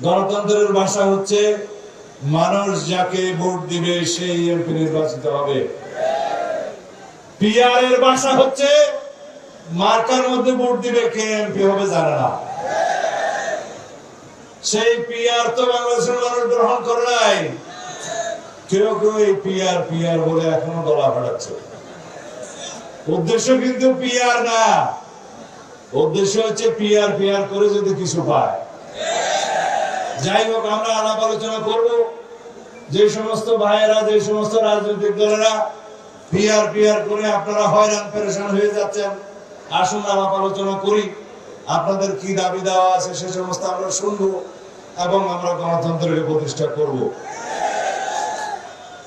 গণতন্ত্রের ভাষা হচ্ছে মানুষ যাকে ভোট দিবে সেই এমপি নির্বাচিত হবে। পিআর এর ভাষা হচ্ছে মার্কার মধ্যে ভোট দিবে, কে এমপি হবে জানে না। সেই পিআর তো বাংলাদেশের মানুষ গ্রহণ করে নাই। কেউ কেউ এই পিআর পিআর বলে এখনো গলা ফাটাচ্ছে। উদ্দেশ্য কিন্তু পিআর না, উদ্দেশ্য হচ্ছে পিআর পিআর করে যদি কিছু পায়। যাই হোক, আমরা আলাপ আলোচনা করব। যে সমস্ত ভাইয়েরা, যে সমস্ত রাজনৈতিক দলেরা পিআর পিআর করে আপনারা হয়রান পেরেশান হয়ে যাচ্ছেন, আসুন আলাপ আলোচনা করি। আপনাদের কি দাবি দেওয়া আছে সে সমস্ত আমরা শুনবো এবং আমরা গণতন্ত্রের প্রতিষ্ঠা করব।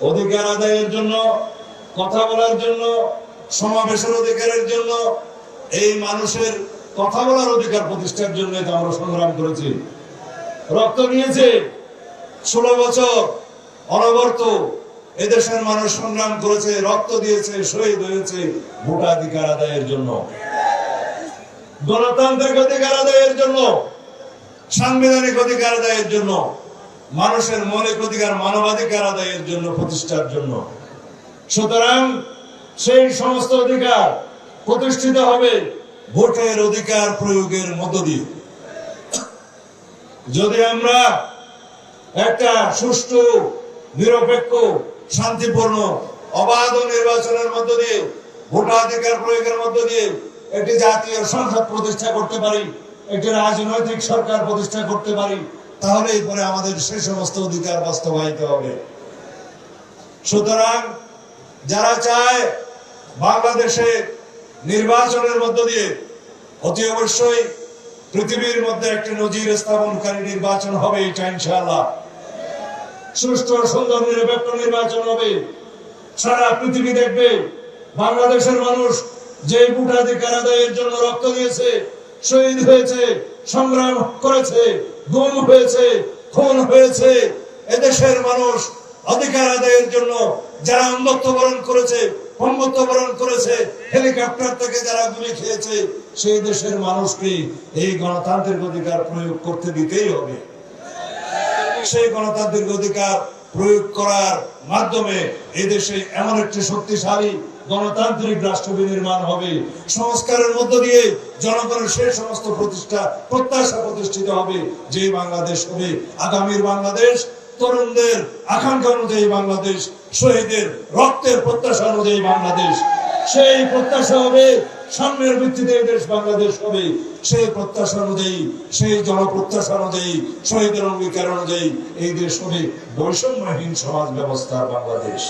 অধিকার আদায়ের জন্য, কথা বলার জন্য, সমাবেশের অধিকারের জন্য, এই মানুষের কথা বলার অধিকার প্রতিষ্ঠার জন্য আমরা সংগ্রাম করেছি, রক্ত নিয়েছে। 16 বছর অনবরত এদেশের মানুষ সংগ্রাম করেছে, রক্ত দিয়েছে, শহীদ হয়েছে ভোটাধিকার আদায়ের জন্য, গণতান্ত্রিক অধিকার আদায়ের জন্য, সাংবিধানিক অধিকার আদায়ের জন্য, মানুষের মৌলিক অধিকার, মানবাধিকার আদায়ের জন্য, প্রতিষ্ঠার জন্য। সুতরাং সেই সমস্ত অধিকার প্রতিষ্ঠিত হবে ভোটের অধিকার প্রয়োগের মধ্য দিয়ে। যদি আমরা একটা সুষ্ঠু, নিরপেক্ষ, শান্তিপূর্ণ, অবাধ নির্বাচনের মধ্য দিয়ে, ভোটাধিকার প্রয়োগের মধ্য দিয়ে একটি জাতীয় সংসদ প্রতিষ্ঠা করতে পারি, একটি রাজনৈতিক সরকার প্রতিষ্ঠা করতে পারি, তাহলেই পরে আমাদের সেই সমস্ত অধিকার বাস্তবায়িত হবে। সুতরাং যারা চায় বাংলাদেশে নির্বাচনের মধ্য দিয়ে অতি অবশ্যই পৃথিবীর মধ্যে একটি নজির স্থাপনকারী নির্বাচন হবে, এটা ইনশাআল্লাহ সুষ্ঠু, সুন্দর, নিরপেক্ষ নির্বাচন হবে। সারা পৃথিবী দেখবে বাংলাদেশের মানুষ যে ভোটাধিকার আদায়ের জন্য রক্ত দিয়েছে, শহীদ হয়েছে, সংগ্রাম করেছে, গুম হয়েছে, খুন হয়েছে। এদেশের মানুষ অধিকার আদায়ের জন্য যারা অন্ধত্ব বরণ করেছে, পঙ্গুত্ব বরণ করেছে, হেলিকপ্টার থেকে যারা গুলি খেয়েছে, সেই দেশের মানুষকে এই গণতান্ত্রিক অধিকার প্রয়োগ করতে দিতেই হবে। সেই গণতান্ত্রিক অধিকার প্রয়োগ করার মাধ্যমে এই দেশে এমন একটি শক্তিশালী গণতান্ত্রিক রাষ্ট্র বিনির্মাণ হবে, সংস্কারের মধ্য দিয়ে জনগণের সেই সমস্ত প্রত্যাশা প্রতিষ্ঠিত হবে, যে বাংলাদেশ হবে আগামীর বাংলাদেশ, তরুণদের আকাঙ্ক্ষা অনুযায়ী বাংলাদেশ, শহীদের রক্তের প্রত্যাশা অনুযায়ী বাংলাদেশ। সেই প্রত্যাশা হবে সাম্যের ভিত্তিতে এই দেশ বাংলাদেশ হবে। সেই প্রত্যাশা অনুযায়ী, সেই জনপ্রত্যাশা অনুযায়ী, শহীদের অঙ্গীকার অনুযায়ী এই দেশ হবে বৈষম্যহীন সমাজ ব্যবস্থার বাংলাদেশ।